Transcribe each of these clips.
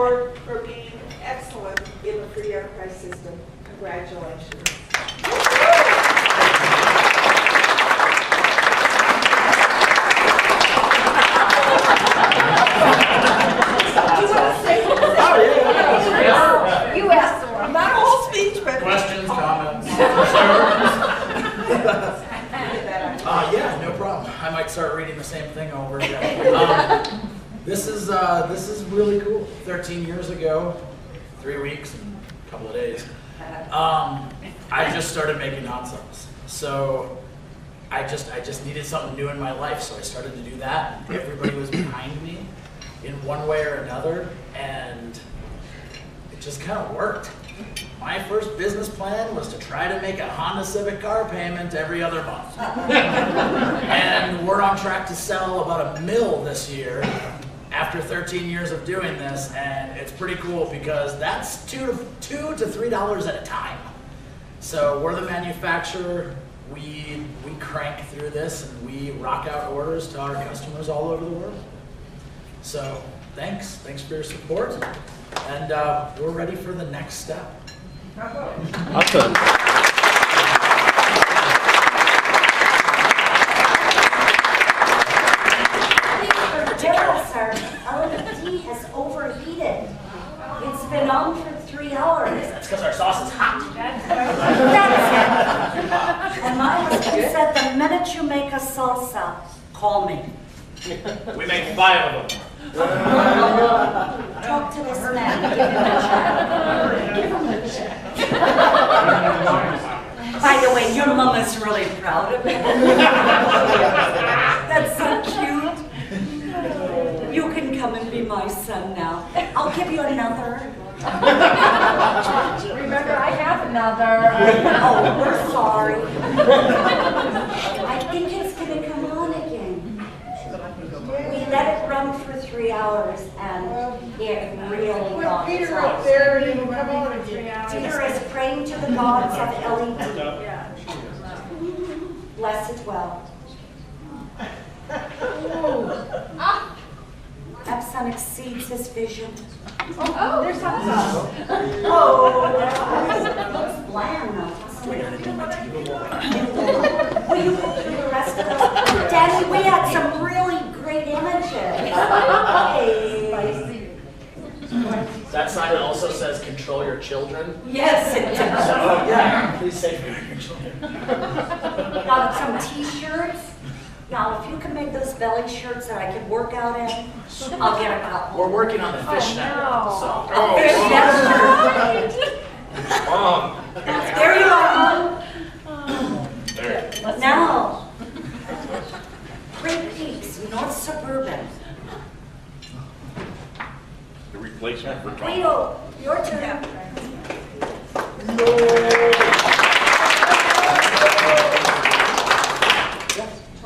board for being excellent in the free enterprise system. Congratulations. You asked for not a whole speech, but questions, comments. Yeah, no problem. I might start reading the same thing over again. This is really cool. 13 years ago, 3 weeks and a couple of days, I just started making hot sauce. So I just needed something new in my life, so I started to do that. Everybody was behind me in one way or another, and it just kind of worked. My first business plan was to try to make a Honda Civic car payment every other month. And we're on track to sell about $1 million this year after 13 years of doing this, and it's pretty cool because that's $2 to $3 at a time. So we're the manufacturer, we crank through this, and we rock out orders to our customers all over the world. So thanks for your support, and we're ready for the next step. Awesome. Sir, LED has overheated. It's been on for 3 hours. That's because our sauce is hot. That's it. And my husband said, the minute you make a salsa, call me. We make 5 of them. Talk to this man. Give him a check. By the way, your mom is really proud of it. That's so cute. You can come and be my son now. I'll give you another. Remember, I have another. Oh, we're sorry. I think it's going to come on again. We let it run for 3 hours, and it really got Peter up there, you can come on and Peter is praying to the gods of LED. Blessed well. Epson exceeds his vision. Oh, there's salsa. Oh, looks bland though. Will you go through the rest of those? Danny, we had some really great images. Hey. That sign also says control your children. Yes, it does. So yeah, please safeguard your children. Got some t-shirts. Now, if you can make those belly shirts that I can work out in, I'll get a couple. We're working on the fishnet. no. So. There you are. There. Now, Great Peaks, North Suburban. The replacement for Tom. Leo, your turn.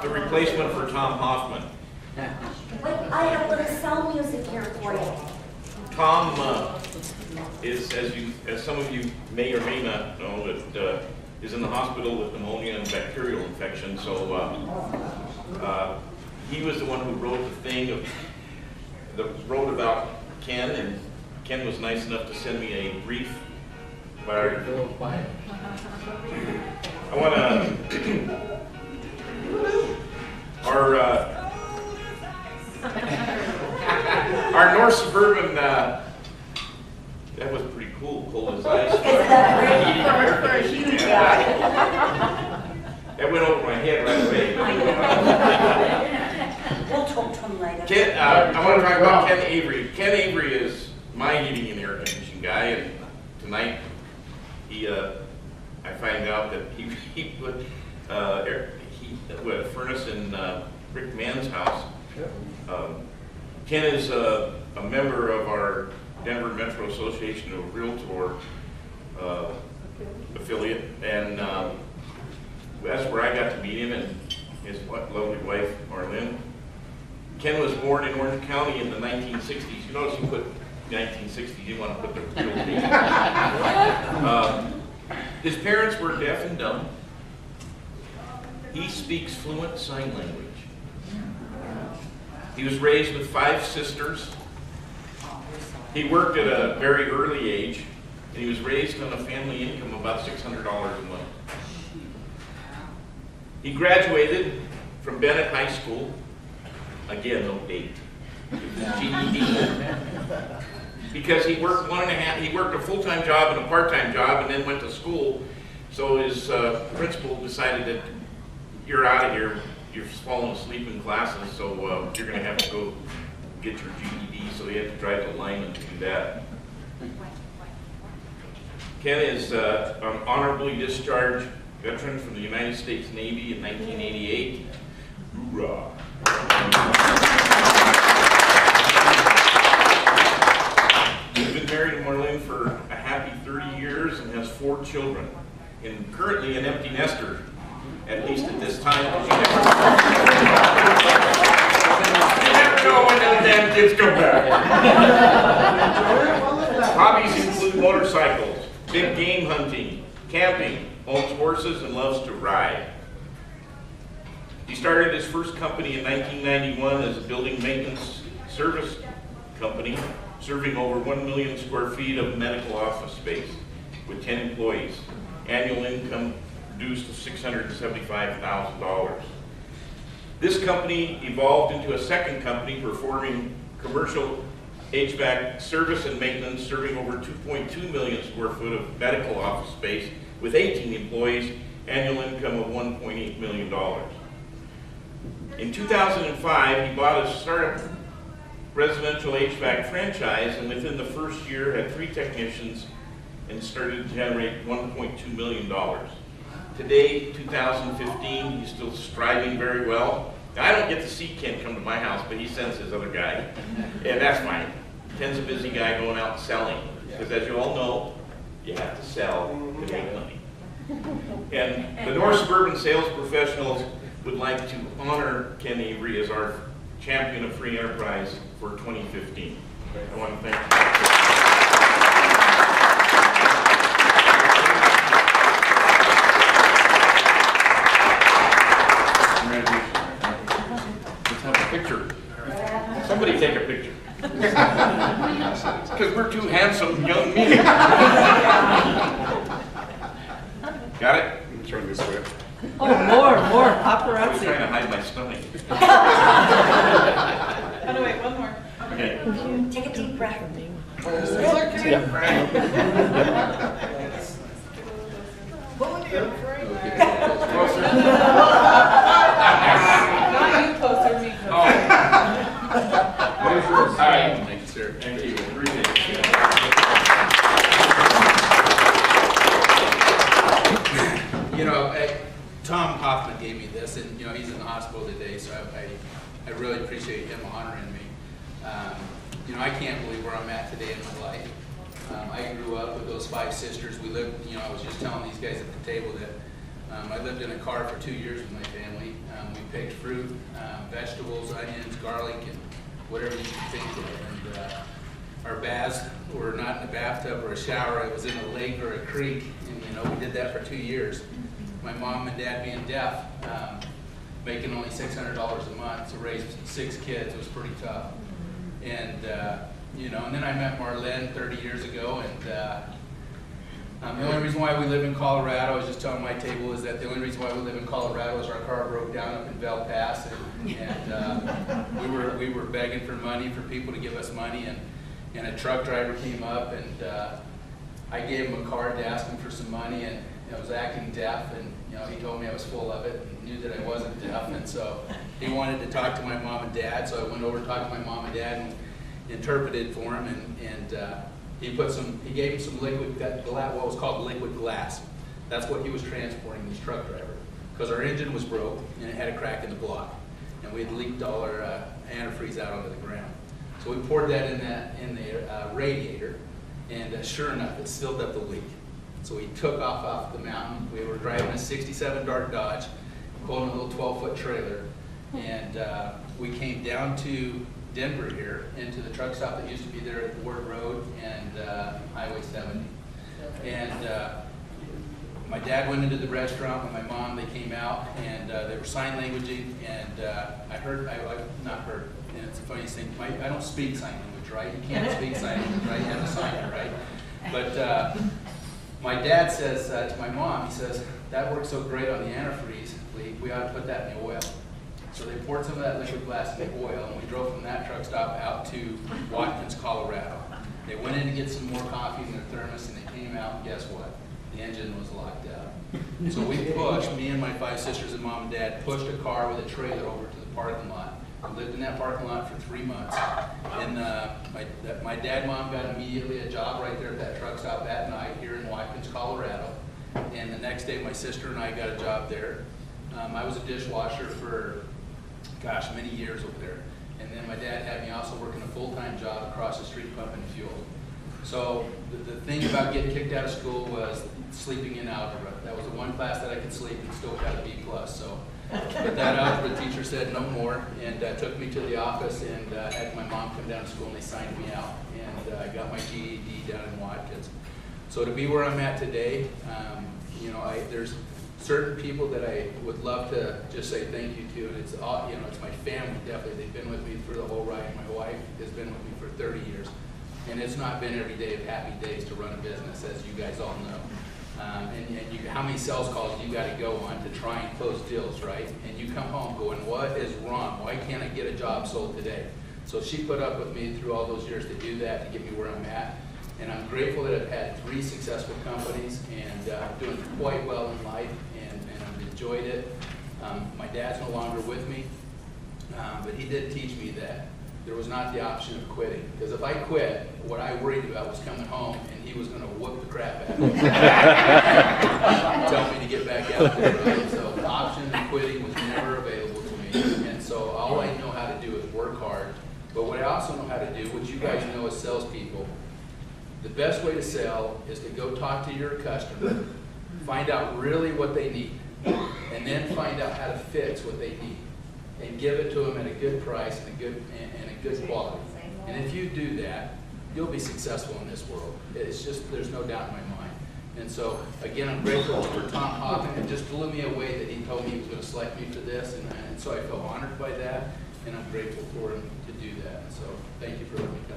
The replacement for Tom Hoffman. Wait, I have a little sound music here for you. Tom is, as some of you may or may not know, that is in the hospital with pneumonia and bacterial infection. So he was the one who wrote the thing wrote about Ken, and Ken was nice enough to send me a brief. I want to our North Suburban. That was pretty cool. Cold as ice. Isn't that great for a huge guy? That went over my head right away. We'll talk to him later. Ken, I want to talk about Ken Avery. Ken Avery is my heating and air conditioning guy, and tonight I find out that he put a furnace in Rick Mann's house. Ken is a member of our Denver Metro Association of Realtor affiliate, and that's where I got to meet him and his lovely wife, Marlene. Ken was born in Orange County in the 1960s. You notice you put 1960s, you want to put the real date. His parents were deaf and dumb. He speaks fluent sign language. He was raised with 5 sisters. He worked at a very early age, and he was raised on a family income of about $600 a month. He graduated from Bennett High School, again, no date, GED, because he worked he worked a full-time job and a part-time job and then went to school, so his principal decided that you're out of here, you're falling asleep in classes, so you're going to have to go get your GED, so he had to drive to Lyman to do that. Ken is an honorably discharged veteran from the United States Navy in 1988. Hoorah! He's been married to Marlene for a happy 30 years and has 4 children, and currently an empty nester, at least at this time. You never know when those damn kids come back. Hobbies include motorcycles, big game hunting, camping, owns horses, and loves to ride. He started his first company in 1991 as a building maintenance service company, serving over 1 million square feet of medical office space with 10 employees. Annual income reduced to $675,000. This company evolved into a second company performing commercial HVAC service and maintenance, serving over 2.2 million square foot of medical office space with 18 employees, annual income of $1.8 million. In 2005, he bought a startup residential HVAC franchise, and within the first year had 3 technicians and started to generate $1.2 million. Today, 2015, he's still striving very well. Now, I don't get to see Ken come to my house, but he sends his other guy, and that's fine. Ken's a busy guy going out selling, because as you all know, you have to sell to make money. And the North Suburban Sales Professionals would like to honor Ken Avery as our champion of free enterprise for 2015. I want to thank you. Let's have a picture. Somebody take a picture. Because we're two handsome young men. Got it? Turn this way. Oh, more I was paparazzi. trying to hide my stomach. Oh, no, wait, one more. Okay. Take a deep breath. Not you closer, me closer. All right. Thank you, sir. Thank you. Appreciate it. You know, Tom Hoffman gave me this, and you know he's in the hospital today, so I really appreciate him honoring me. You know, I can't believe where I'm at today in my life. I grew up with those 5 sisters. We lived, you know, I was just telling these guys at the table that I lived in a car for 2 years with my family. We picked fruit, vegetables, onions, garlic, and whatever you can think of. And our baths were not in a bathtub or a shower. It was in a lake or a creek, and you know we did that for 2 years. My mom and dad being deaf, making only $600 a month to raise 6 kids was pretty tough. And you know, and then I met Marlene 30 years ago, and the only reason why we live in Colorado, I was just telling my table, is that the only reason why we live in Colorado is our car broke down up in Bell Pass, and we were begging for money, for people to give us money, and a truck driver came up, and I gave him a card to ask him for some money, and I was acting deaf, and you know, he told me I was full of it, and knew that I wasn't deaf, and so he wanted to talk to my mom and dad, so I went over to talk to my mom and dad and interpreted for him, and he gave him some liquid, what was called liquid glass. That's what he was transporting, this truck driver, because our engine was broke and it had a crack in the block, and we had leaked all our antifreeze out onto the ground. So we poured that in the radiator, and sure enough, it sealed up the leak. So we took off the mountain. We were driving a '67 Dart Dodge, pulling a little 12-foot trailer, and we came down to Denver here, into the truck stop that used to be there at Ward Road and Highway 70. And my dad went into the restaurant with my mom. They came out, and they were sign languaging, and and it's the funniest thing, I don't speak sign language language, right? You can't speak sign language, right? You have to sign it, right? But my dad says to my mom, he says, that works so great on the antifreeze, we ought to put that in the oil. So they poured some of that liquid glass in the oil, and we drove from that truck stop out to Watkins, Colorado. They went in to get some more coffee in their thermos, and they came out, and guess what? The engine was locked out. So we pushed, me and my 5 sisters and mom and dad, pushed a car with a trailer over to the parking lot. We lived in that parking lot for 3 months. And my dad and mom got immediately a job right there at that truck stop that night here in Watkins, Colorado. And the next day, my sister and I got a job there. I was a dishwasher for, gosh, many years over there. And then my dad had me also working a full-time job across the street pumping fuel. So the thing about getting kicked out of school was sleeping in algebra. That was the one class that I could sleep and still got a B+. So but that algebra teacher said no more, and took me to the office and had my mom come down to school, and they signed me out. And I got my GED down in Watkins. So to be where I'm at today, you know, there's certain people that I would love to just say thank you to, and it's all, you know, it's my family, definitely. They've been with me through the whole ride. My wife has been with me for 30 years, and it's not been every day of happy days to run a business, as you guys all know. How many sales calls you got to go on to try and close deals, right? And you come home going, what is wrong? Why can't I get a job sold today? So she put up with me through all those years to do that, to get me where I'm at. And I'm grateful that I've had 3 successful companies, and I'm doing quite well in life, and I've enjoyed it. My dad's no longer with me, but he did teach me that there was not the option of quitting. Because if I quit, what I worried about was coming home and he was going to whoop the crap out of me. Tell me to get back out there, right? So the option of quitting was never available to me. And so all I know how to do is work hard. But what I also know how to do, which you guys know as salespeople, the best way to sell is to go talk to your customer, find out really what they need, and then find out how to fix what they need, and give it to them at a good price and a good quality. And if you do that, you'll be successful in this world. It's just, there's no doubt in my mind. And so, again, I'm grateful for Tom Hoffman. It just blew me away that he told me he was going to select me for this, and so I feel honored by that, and I'm grateful for him to do that. So, thank you for letting me come.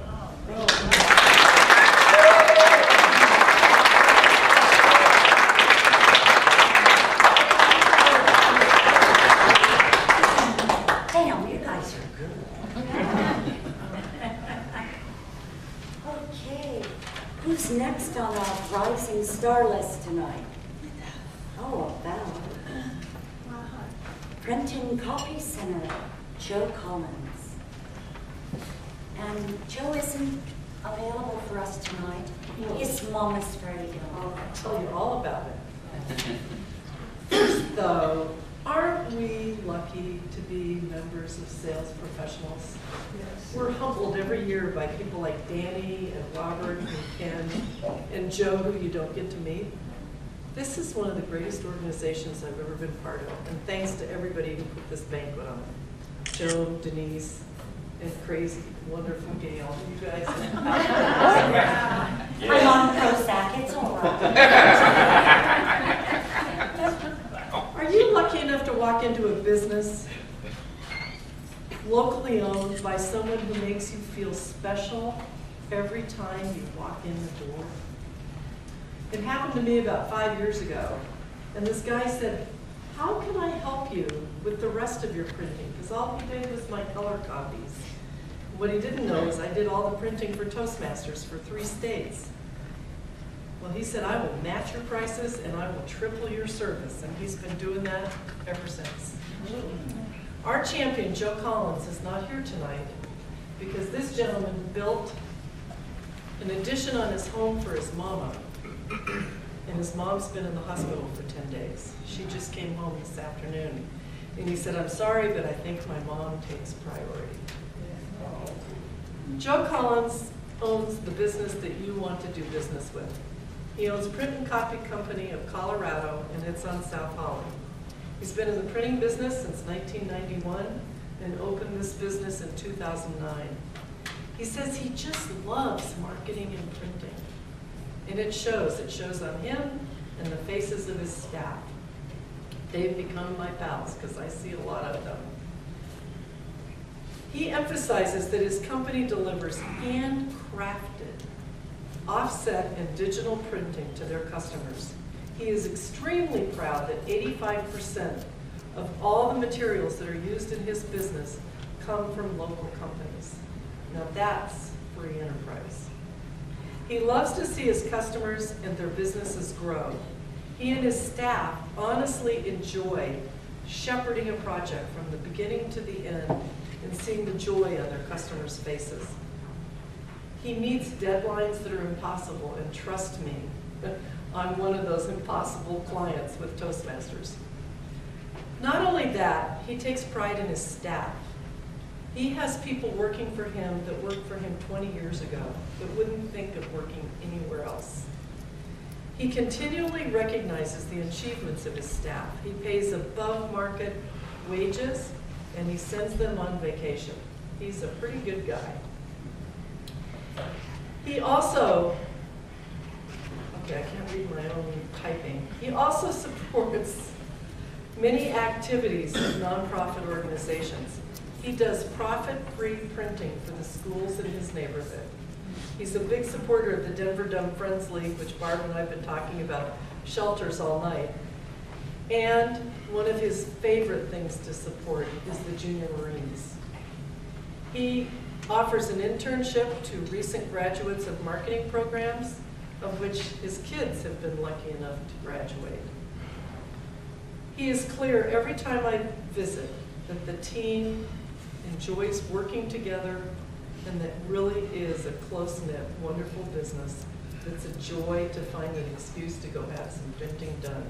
Who's next on our rising star list tonight? Oh, about Printing Copy Center, Joe Collins. And Joe isn't available for us tonight. His mom is very ill. I'll tell you all about it. First, though, aren't we lucky to be members of sales professionals? Yes. We're humbled every year by people like Danny and Robert and Ken and Joe, who you don't get to meet. This is one of the greatest organizations I've ever been part of, and thanks to everybody who put this banquet on. Joan, Denise, and crazy, wonderful Gail. You guys. I'm on Prozac, it's all right. Are you lucky enough to walk into a business locally owned by someone who makes you feel special every time you walk in the door? It happened to me about 5 years ago, and this guy said, how can I help you with the rest of your printing? Because all he did was my color copies. What he didn't know is I did all the printing for Toastmasters for 3 states. Well, he said, I will match your prices and I will triple your service. And he's been doing that ever since. Our champion, Joe Collins, is not here tonight because this gentleman built an addition on his home for his mama. And his mom's been in the hospital for 10 days. She just came home this afternoon. And he said, I'm sorry, but I think my mom takes priority. Joe Collins owns the business that you want to do business with. He owns Print and Copy Company of Colorado, and it's on South Holly. He's been in the printing business since 1991 and opened this business in 2009. He says he just loves marketing and printing. And it shows on him and the faces of his staff. They've become my pals because I see a lot of them. He emphasizes that his company delivers handcrafted, offset and digital printing to their customers. He is extremely proud that 85% of all the materials that are used in his business come from local companies. Now that's free enterprise. He loves to see his customers and their businesses grow. He and his staff honestly enjoy shepherding a project from the beginning to the end and seeing the joy on their customers' faces. He meets deadlines that are impossible, and trust me, I'm one of those impossible clients with Toastmasters. Not only that, he takes pride in his staff. He has people working for him that worked for him 20 years ago that wouldn't think of working anywhere else. He continually recognizes the achievements of his staff. He pays above market wages and he sends them on vacation. He's a pretty good guy. He also, okay, I can't read my own typing. He also supports many activities of nonprofit organizations. He does profit-free printing for the schools in his neighborhood. He's a big supporter of the Denver Dumb Friends League, which Barb and I have been talking about, shelters all night. And one of his favorite things to support is the Junior Marines. He offers an internship to recent graduates of marketing programs, of which his kids have been lucky enough to graduate. He is clear every time I visit that the team enjoys working together and that really is a close-knit, wonderful business that's a joy to find an excuse to go have some printing done.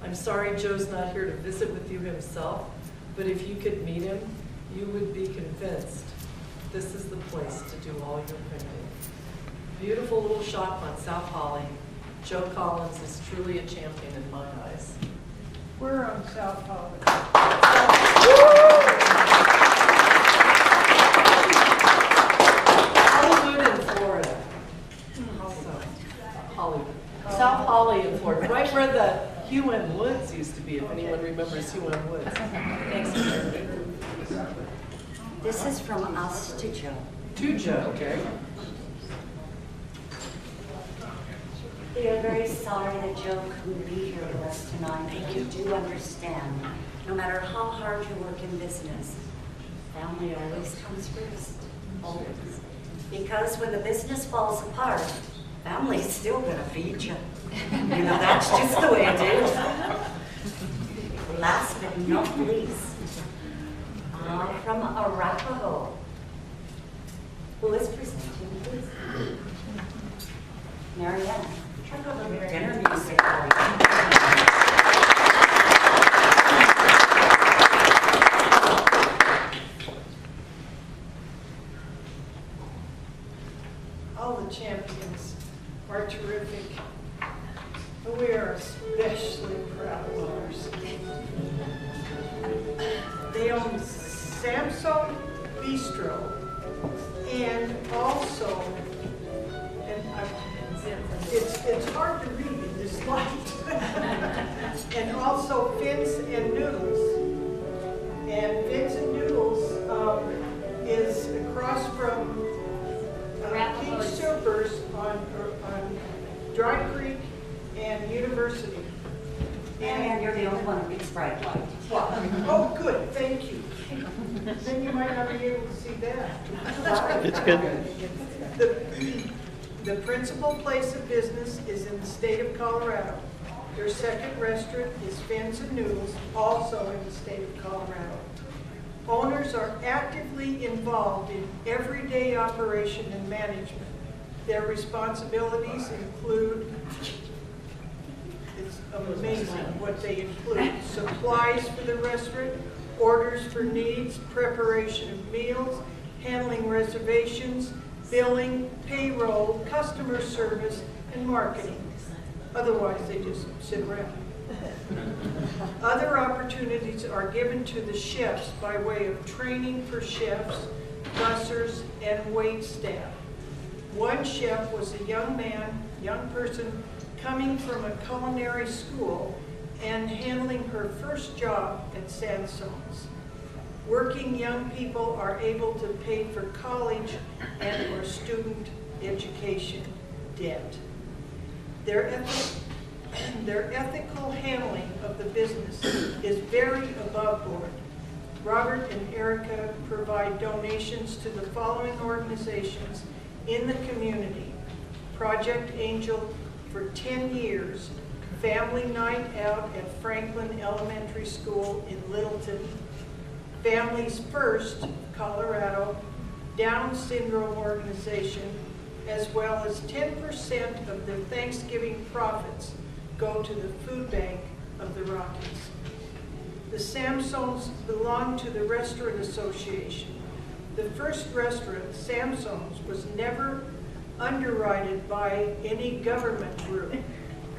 I'm sorry Joe's not here to visit with you himself, but if you could meet him, you would be convinced this is the place to do all your printing. Beautiful little shop on South Holly. Joe Collins is truly a champion in my eyes. We're on South Holly. Hollywood in Florida. Also, Hollywood. South Holly in Florida, right where the Hugh M. Woods used to be, if anyone remembers Hugh M. Woods. Thanks, Mary. This is from us to Joe. To Joe. Okay. We are very sorry that Joe couldn't be here with us tonight, but you do understand, no matter how hard you work in business, family always comes first, always. Because when the business falls apart, family's still gonna feed you. You know, that's just the way it is. Last but not least, from Arapahoe, who is presenting, please. Marianne, check over your dinner music for you. All the champions are terrific. And we are especially proud of ours. They own Samsung Bistro and also, it's hard to read in this light, and also Fins and Noodles. And Fins and Noodles is across from King Soopers on Dry Creek and University. And you're the only one who reads bright light. Oh, good, thank you. Then you might not be able to see that. It's good. The principal place of business is in the state of Colorado. Their second restaurant is Fins and Noodles, also in the state of Colorado. Owners are actively involved in everyday operation and management. Their responsibilities include, it's amazing what they include: supplies for the restaurant, orders for needs, preparation of meals, handling reservations, billing, payroll, customer service, and marketing. Otherwise, they just sit around. Other opportunities are given to the chefs by way of training for chefs, bussers, and wait staff. One chef was a young person coming from a culinary school and handling her first job at Sanson's. Working young people are able to pay for college and or student education debt. Their ethical handling of the business is very above board. Robert and Erica provide donations to the following organizations in the community: Project Angel for 10 years, Family Night Out at Franklin Elementary School in Littleton, Families First, Colorado, Down Syndrome Organization, as well as 10% of the Thanksgiving profits go to the food bank of the Rockies. The Samsons belong to the Restaurant Association. The first restaurant, Samson's, was never underwritten by any government group.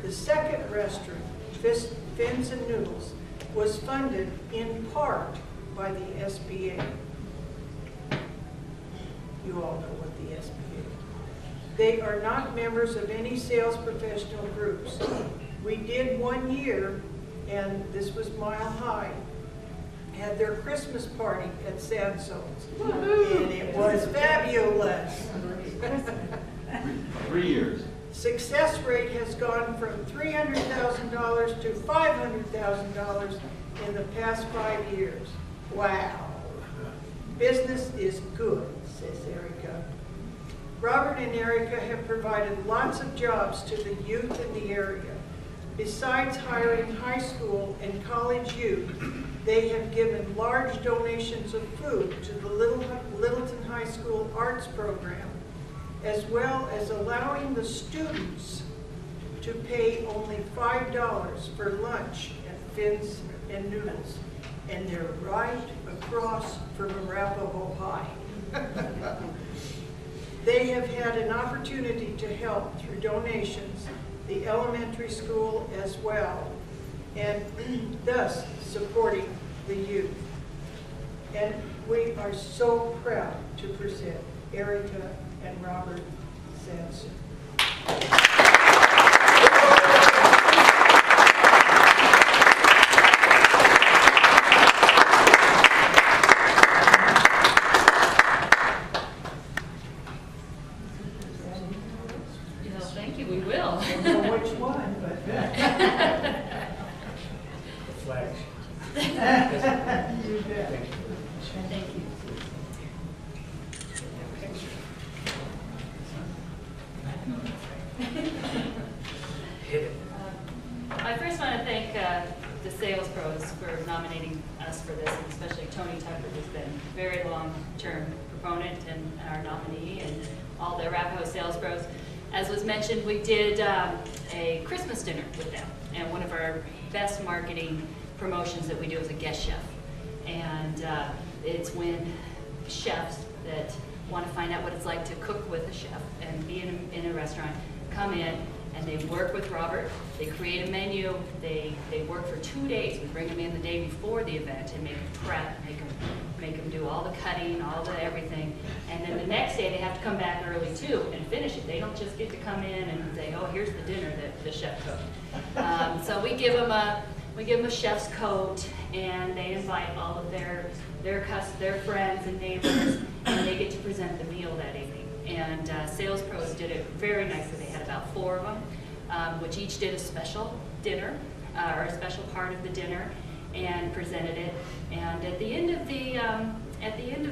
The second restaurant, Fins and Noodles, was funded in part by the SBA. You all know what the SBA is. They are not members of any sales professional groups. We did one year, and this was Mile High, had their Christmas party at Samson's. And it was fabulous. 3 years. Success rate has gone from $300,000 to $500,000 in the past 5 years. Wow. Business is good, says Erica. Robert and Erica have provided lots of jobs to the youth in the area. Besides hiring high school and college youth, they have given large donations of food to the Littleton High School Arts Program, as well as allowing the students to pay only $5 for lunch at Fins and Noodles. And they're right across from Arapahoe High. They have had an opportunity to help through donations the elementary school as well, and thus supporting the youth. And we are so proud to present Erica and Robert Sanson. Thank you, we will. I don't know which one, but. The flag. You bet. Thank you. Hit it. I first want to thank the sales pros for nominating us for this, and especially Tony Tucker, who's been a very long-term proponent and our nominee, and all the Arapahoe sales pros. As was mentioned, we did a Christmas dinner with them, and one of our best marketing promotions that we do is a guest chef. And it's when chefs that want to find out what it's like to cook with a chef and be in a restaurant come in, and they work with Robert. They create a menu. They work for 2 days. We bring them in the day before the event and make them prep, make them do all the cutting, all the everything. And then the next day they have to come back early too and finish it. They don't just get to come in and say, oh, here's the dinner that the chef cooked. So we give them a chef's coat, and they invite all of their friends and neighbors, and they get to present the meal that evening. And sales pros did it very nicely. They had about 4 of them, which each did a special dinner or a special part of the dinner and presented it. And at the end of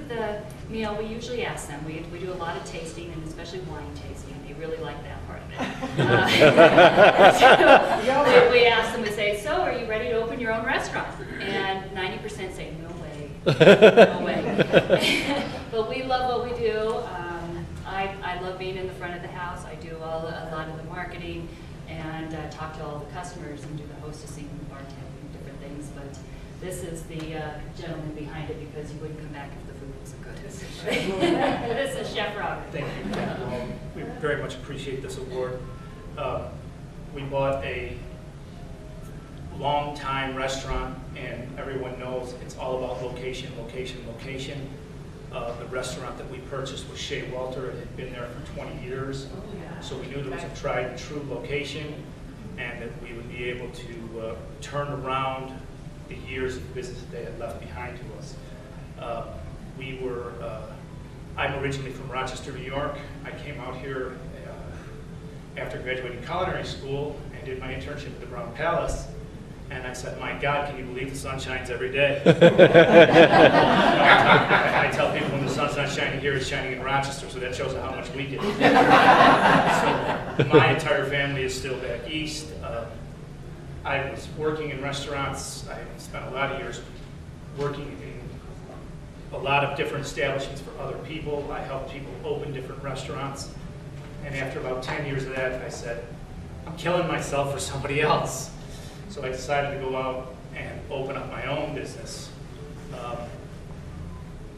the meal, we usually ask them. We do a lot of tasting, and especially wine tasting. They really like that part of it. So we ask them to say, "So, are you ready to open your own restaurant?" And 90% say, "No way, no way." But we love what we do. I love being in the front of the house. I do a lot of the marketing and talk to all the customers and do the hostessing and bartending, different things. But this is the gentleman behind it, because you wouldn't come back if the food wasn't good. This is Chef Robert. Thank you. We very much appreciate this award. We bought a long-time restaurant, and everyone knows it's all about location, location, location. The restaurant that we purchased was Shea Welter. It had been there for 20 years. So we knew there was a tried and true location, and that we would be able to turn around the years of business that they had left behind to us. I'm originally from Rochester, New York. I came out here after graduating culinary school and did my internship at the Brown Palace. And I said, my God, can you believe the sun shines every day? I tell people when the sun's not shining here, it's shining in Rochester, so that shows how much we get. So my entire family is still back east. I was working in restaurants. I spent a lot of years working in a lot of different establishments for other people. I helped people open different restaurants. And after about 10 years of that, I said, I'm killing myself for somebody else. So I decided to go out and open up my own business.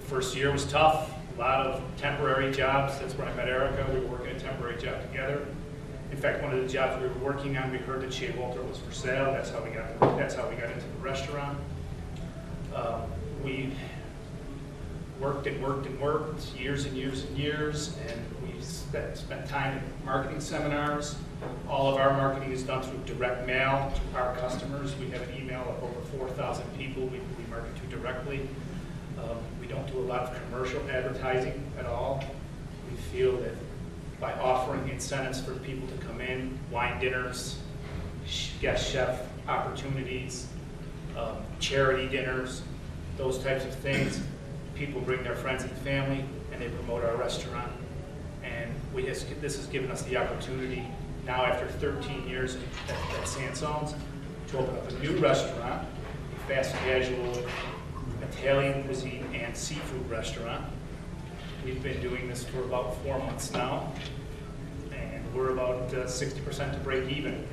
First year was tough, a lot of temporary jobs. That's where I met Erica. We were working a temporary job together. In fact, one of the jobs we were working on, we heard that Shea Walter was for sale. That's how we got into the restaurant. We worked and worked and worked, years and years and years, and we spent time in marketing seminars. All of our marketing is done through direct mail to our customers. We have an email of over 4,000 people we market to directly. We don't do a lot of commercial advertising at all. We feel that by offering incentives for people to come in, wine dinners, guest chef opportunities, charity dinners, those types of things, people bring their friends and family and they promote our restaurant. And this has given us the opportunity now after 13 years at Sansone's to open up a new restaurant, a fast casual Italian cuisine and seafood restaurant. We've been doing this for about 4 months now, and we're about 60% to break even,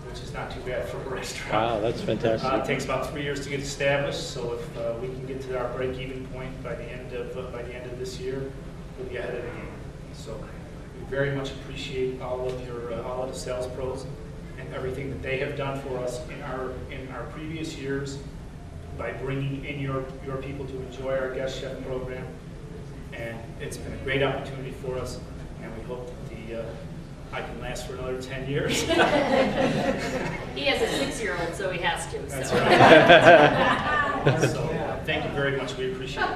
which is not too bad for a restaurant. Wow, that's fantastic. It takes about 3 years to get established, so if we can get to our break-even point by the end of this year, we'll be ahead of the game. So we very much appreciate all of the sales pros and everything that they have done for us in our previous years by bringing in your people to enjoy our guest chef program. And it's been a great opportunity for us, and we hope that I can last for another 10 years. He has a 6-year-old, so he has to. That's so. right. So thank you very much. We appreciate it.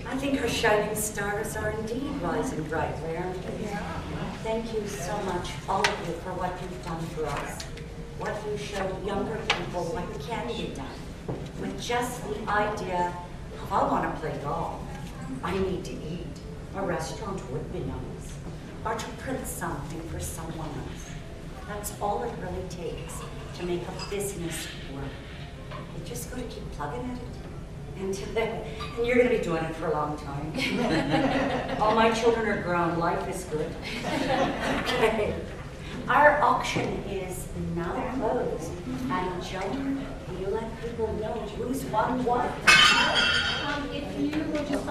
I think our shining stars are indeed rising brightly, aren't they? Thank you so much, all of you, for what you've done for us. What you showed younger people what can be done. With just the idea, if I want to play golf, I need to eat. A restaurant would be nice. Or to print something for someone else. That's all it really takes to make a business work. You just got to keep plugging at it. And you're going to be doing it for a long time. All my children are grown. Life is good. Okay. Our auction is now closed. And Joan, will you let people know who's won what? If you will just